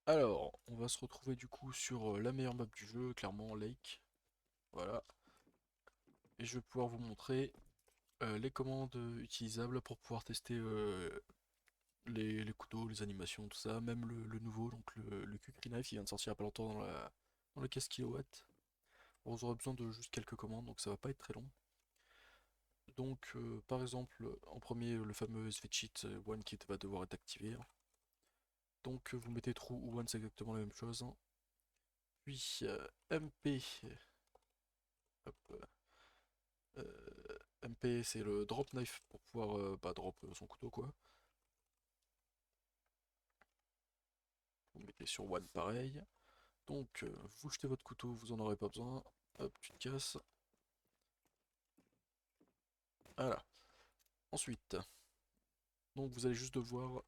Alors, on va se retrouver du coup sur la meilleure map du jeu, clairement Lake. Voilà. Et je vais pouvoir vous montrer les commandes utilisables pour pouvoir tester les couteaux, les animations, tout ça. Même le nouveau, donc le Kukri Knife, qui vient de sortir il y a pas longtemps dans la caisse kilowatt. Bon, vous aurez besoin de juste quelques commandes, donc ça va pas être très long. Donc, par exemple, en premier, le fameux Svechit One Kit va devoir être activé. Donc, vous mettez True ou One, c'est exactement la même chose. Puis, MP. Hop, MP, c'est le drop knife pour pouvoir drop son couteau quoi. Vous mettez sur one pareil. Donc vous jetez votre couteau, vous en aurez pas besoin. Hop, tu te casses. Voilà. Ensuite, donc vous allez juste devoir.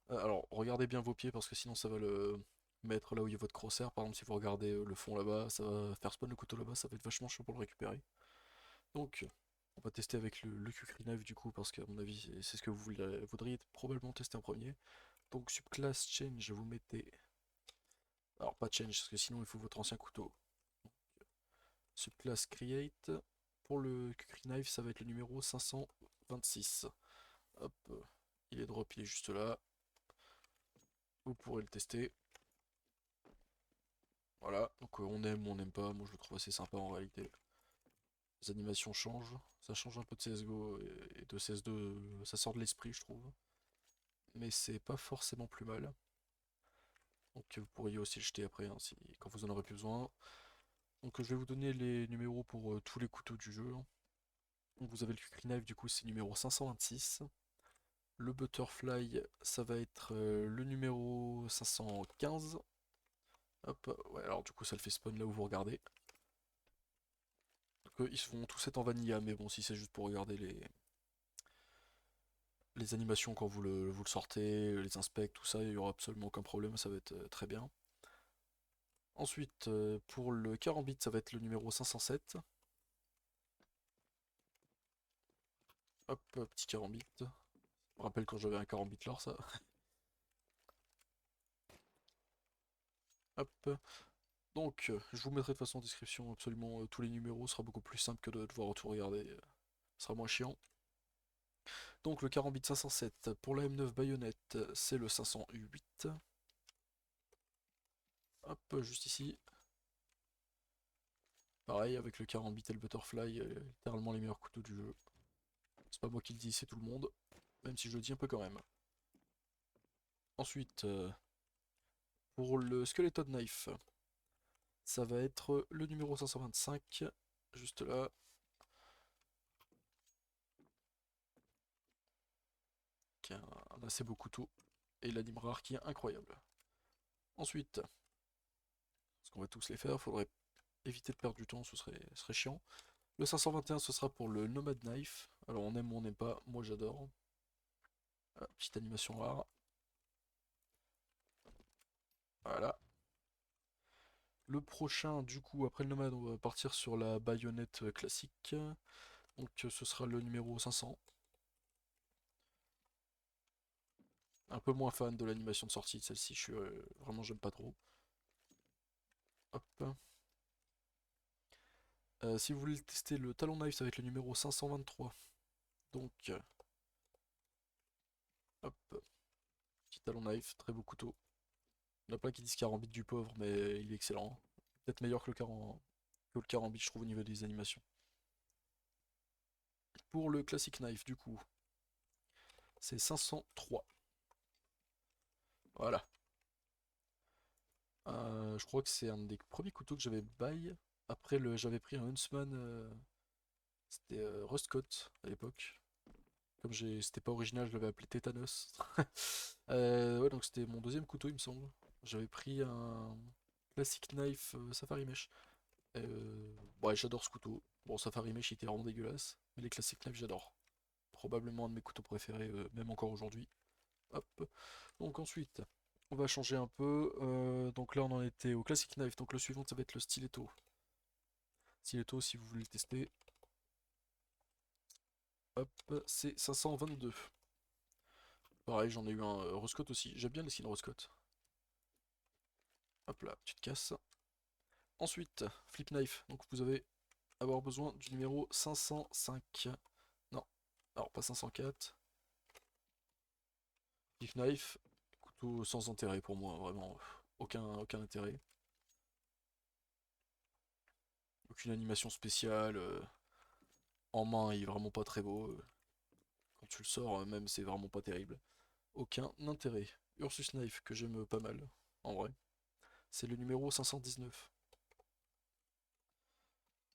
Alors regardez bien vos pieds parce que sinon ça va le mettre là où il y a votre crosshair. Par exemple, si vous regardez le fond là-bas, ça va faire spawn le couteau là-bas, ça va être vachement chiant pour le récupérer. Donc on va tester avec le Kukri Knife du coup parce qu'à mon avis c'est ce que vous voudriez probablement tester en premier. Donc subclass change, vous mettez. Alors pas change parce que sinon il faut votre ancien couteau. Subclass create. Pour le Kukri Knife, ça va être le numéro 526. Hop, il est drop, il est juste là. Vous pourrez le tester. Voilà, donc on aime ou on n'aime pas. Moi je le trouve assez sympa en réalité. Les animations changent. Ça change un peu de CSGO et de CS2. Ça sort de l'esprit, je trouve. Mais c'est pas forcément plus mal. Donc vous pourriez aussi le jeter après, hein, quand vous en aurez plus besoin. Donc je vais vous donner les numéros pour tous les couteaux du jeu. Donc vous avez le Kukri Knife, du coup c'est numéro 526. Le Butterfly, ça va être le numéro 515. Hop, ouais, alors du coup ça le fait spawn là où vous regardez. Donc, ils vont tous être en vanilla, mais bon, si c'est juste pour regarder les animations quand vous le sortez, les inspects, tout ça, il n'y aura absolument aucun problème, ça va être très bien. Ensuite, pour le carambit, ça va être le numéro 507. Hop, petit carambit. Je me rappelle quand j'avais un carambit lore, ça. Hop. Donc, je vous mettrai de toute façon en description absolument tous les numéros, ce sera beaucoup plus simple que de devoir tout regarder, ce sera moins chiant. Donc le carambit 507, pour la M9 baïonnette, c'est le 508. Hop, juste ici. Pareil, avec le carambit et le butterfly, littéralement les meilleurs couteaux du jeu. C'est pas moi qui le dis, c'est tout le monde. Même si je le dis un peu quand même. Ensuite, pour le skeleton knife, ça va être le numéro 525, juste là. Qui a un assez beau couteau. Et l'anime rare qui est incroyable. Ensuite, parce qu'on va tous les faire, faudrait éviter de perdre du temps, ce serait chiant. Le 521, ce sera pour le Nomad Knife. Alors on aime ou on n'aime pas, moi j'adore. Ah, petite animation rare. Voilà. Le prochain, du coup, après le Nomad, on va partir sur la baïonnette classique. Donc ce sera le numéro 500. Un peu moins fan de l'animation de sortie de celle-ci, vraiment j'aime pas trop. Hop. Si vous voulez tester le Talon Knife, ça va être le numéro 523. Donc, hop, petit Talon Knife, très beau couteau. Il y en a plein qui disent Carambit du pauvre, mais il est excellent. Peut-être meilleur que le Carambit, je trouve, au niveau des animations. Pour le Classic Knife, du coup, c'est 503. Voilà. Je crois que c'est un des premiers couteaux que j'avais buy. Après, j'avais pris un Huntsman, c'était Rustcote à l'époque. Comme c'était pas original, je l'avais appelé Tétanos. Ouais, donc c'était mon deuxième couteau, il me semble. J'avais pris un Classic Knife Safari Mesh. Ouais, j'adore ce couteau. Bon, Safari Mesh il était vraiment dégueulasse, mais les Classic Knives j'adore. Probablement un de mes couteaux préférés, même encore aujourd'hui. Hop. Donc ensuite, on va changer un peu. Donc là, on en était au Classic Knife. Donc le suivant, ça va être le Stiletto. Stiletto, si vous voulez le tester. Hop, c'est 522. Pareil, j'en ai eu un Roscott aussi. J'aime bien les skins Roscott. Hop là, tu te casses. Ensuite, flip knife. Donc vous allez avoir besoin du numéro 505. Non, alors pas 504. Flip knife, couteau sans intérêt pour moi, vraiment. Aucun intérêt. Aucune animation spéciale. En main, il est vraiment pas très beau. Quand tu le sors, même, c'est vraiment pas terrible. Aucun intérêt. Ursus Knife, que j'aime pas mal, en vrai. C'est le numéro 519.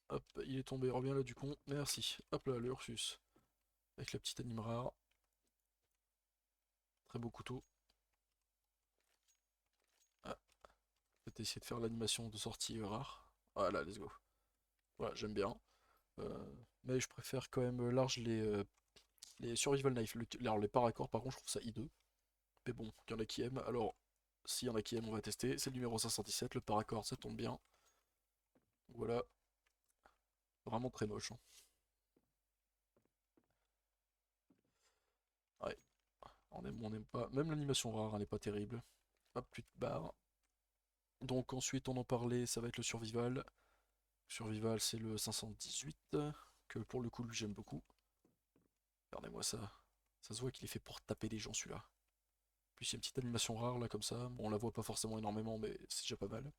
Hop, il est tombé, reviens là du con, merci. Hop là, le Ursus. Avec la petite anime rare. Très beau couteau. Ah, peut-être essayer de faire l'animation de sortie rare. Voilà, let's go. Voilà, j'aime bien. Euh, mais je préfère quand même large les Survival Knife. Alors les paracors, par contre, je trouve ça hideux. Mais bon, il y en a qui aiment. Alors, s'il y en a qui aiment, on va tester. C'est le numéro 517, le paracorde, ça tombe bien. Voilà, vraiment très moche, hein. Ouais, on aime pas. Même l'animation rare, elle n'est pas terrible. Hop, plus de barre. Donc ensuite, on en parlait, ça va être le survival. Survival, c'est le 518, que pour le coup, lui, j'aime beaucoup. Regardez-moi ça. Ça se voit qu'il est fait pour taper des gens, celui-là. Puis il y a une petite animation rare, là, comme ça. Bon, on la voit pas forcément énormément, mais c'est déjà pas mal.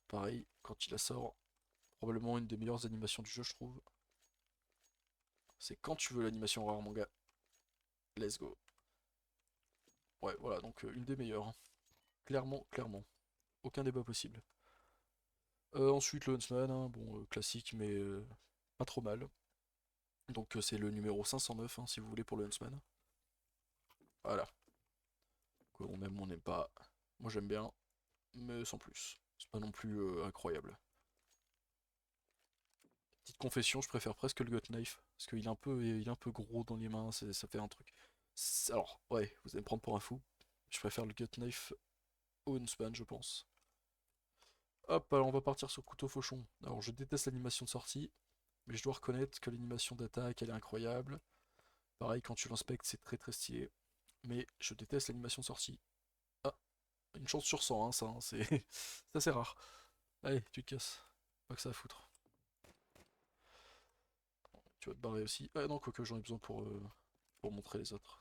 Pareil, quand il la sort, probablement une des meilleures animations du jeu, je trouve. C'est quand tu veux l'animation rare, mon gars. Let's go. Ouais, voilà, donc une des meilleures, hein. Clairement, clairement. Aucun débat possible. Ensuite, le Huntsman, hein, bon, classique, mais pas trop mal. Donc c'est le numéro 509, hein, si vous voulez, pour le Huntsman. Voilà. On aime ou on n'aime pas. Moi j'aime bien, mais sans plus. C'est pas non plus incroyable. Petite confession, je préfère presque le Gut Knife, parce il est un peu gros dans les mains, ça fait un truc. Alors, ouais, vous allez me prendre pour un fou. Je préfère le Gut Knife au Huntsman, je pense. Hop, alors on va partir sur couteau fauchon. Alors je déteste l'animation de sortie, mais je dois reconnaître que l'animation d'attaque, elle est incroyable. Pareil, quand tu l'inspectes, c'est très très stylé. Mais je déteste l'animation de sortie. Ah, une chance sur 100, hein, ça, hein, c'est assez rare. Allez, tu te casses. Pas que ça à foutre. Tu vas te barrer aussi. Ah non, quoique j'en ai besoin pour montrer les autres.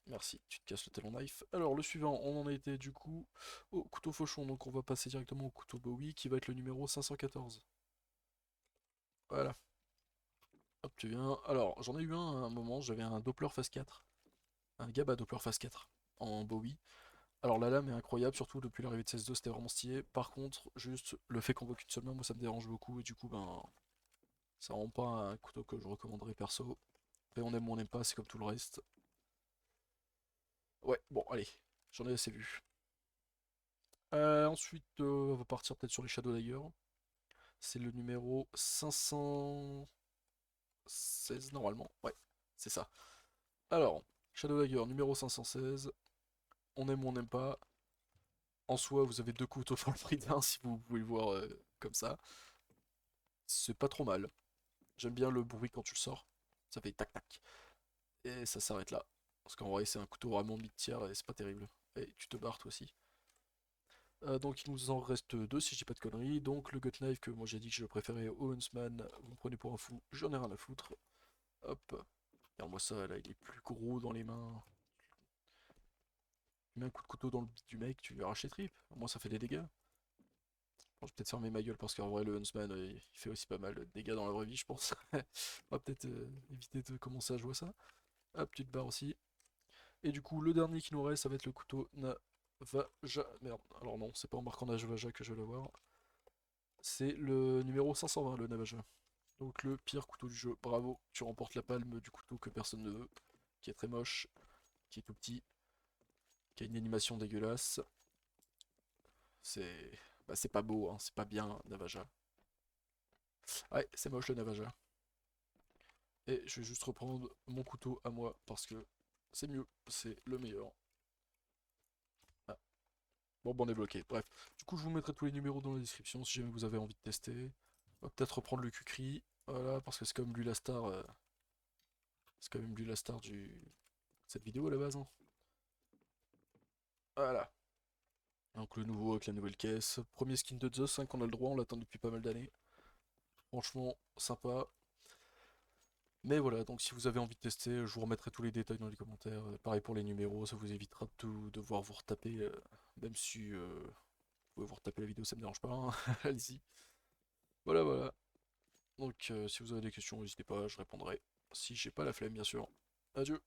Merci, tu te casses le talon knife. Alors, le suivant, on en a été du coup au couteau fauchon. Donc, on va passer directement au couteau Bowie qui va être le numéro 514. Voilà. Hop, tu viens. Alors, j'en ai eu un à un moment, j'avais un Doppler phase 4. Un Gab Doppler phase 4 en Bowie. Alors la lame est incroyable, surtout depuis l'arrivée de CS2, c'était vraiment stylé. Par contre, juste le fait qu'on voit qu'une seule main, moi ça me dérange beaucoup et du coup, ben, ça rend pas un couteau que je recommanderais perso. Après, on aime ou on n'aime pas, c'est comme tout le reste. Ouais, bon, allez, j'en ai assez vu. Ensuite, on va partir peut-être sur les Shadow Dagger. C'est le numéro 516 normalement. Ouais, c'est ça. Alors, Shadow Dagger numéro 516. On aime ou on n'aime pas. En soi, vous avez deux couteaux pour le prix d'un si vous pouvez le voir comme ça. C'est pas trop mal. J'aime bien le bruit quand tu le sors. Ça fait tac tac. Et ça s'arrête là. Parce qu'en vrai, c'est un couteau vraiment mid-tier et c'est pas terrible. Et tu te barres toi aussi. Donc il nous en reste deux si je dis pas de conneries. Donc le Gut Knife que moi j'ai dit que je préférais au Huntsman. Vous me prenez pour un fou, j'en ai rien à foutre. Hop. Regarde-moi ça, là il est plus gros dans les mains. Tu mets un coup de couteau dans le bide du mec, tu lui arraches les tripes. Moi ça fait des dégâts. Bon, je vais peut-être fermer ma gueule parce qu'en vrai le Huntsman il fait aussi pas mal de dégâts dans la vraie vie je pense. On va peut-être éviter de commencer à jouer ça. Hop, petite barre aussi. Et du coup, le dernier qui nous reste, ça va être le couteau Navaja. Merde, alors non, c'est pas en marquant Navaja que je vais l'avoir. C'est le numéro 520, le Navaja. Donc le pire couteau du jeu. Bravo, tu remportes la palme du couteau que personne ne veut. Qui est très moche, qui est tout petit, qui a une animation dégueulasse. C'est. Bah, c'est pas beau, hein, c'est pas bien, Navaja. Ouais, c'est moche le Navaja. Et je vais juste reprendre mon couteau à moi parce que c'est mieux, c'est le meilleur. Ah, bon, on est bloqué. Bref, du coup, je vous mettrai tous les numéros dans la description si jamais vous avez envie de tester. On va peut-être reprendre le Kukri, voilà, parce que c'est comme lui la star. C'est quand même lui la star du cette vidéo à la base, hein. Voilà. Donc le nouveau avec la nouvelle caisse. Premier skin de Zeus hein, qu'on a le droit, on l'attend depuis pas mal d'années. Franchement, sympa. Mais voilà, donc si vous avez envie de tester, je vous remettrai tous les détails dans les commentaires. Pareil pour les numéros, ça vous évitera de tout devoir vous retaper. Même si vous pouvez vous retaper la vidéo, ça me dérange pas. Hein. Allez-y. Voilà, voilà. Donc si vous avez des questions, n'hésitez pas, je répondrai. Si j'ai pas la flemme, bien sûr. Adieu.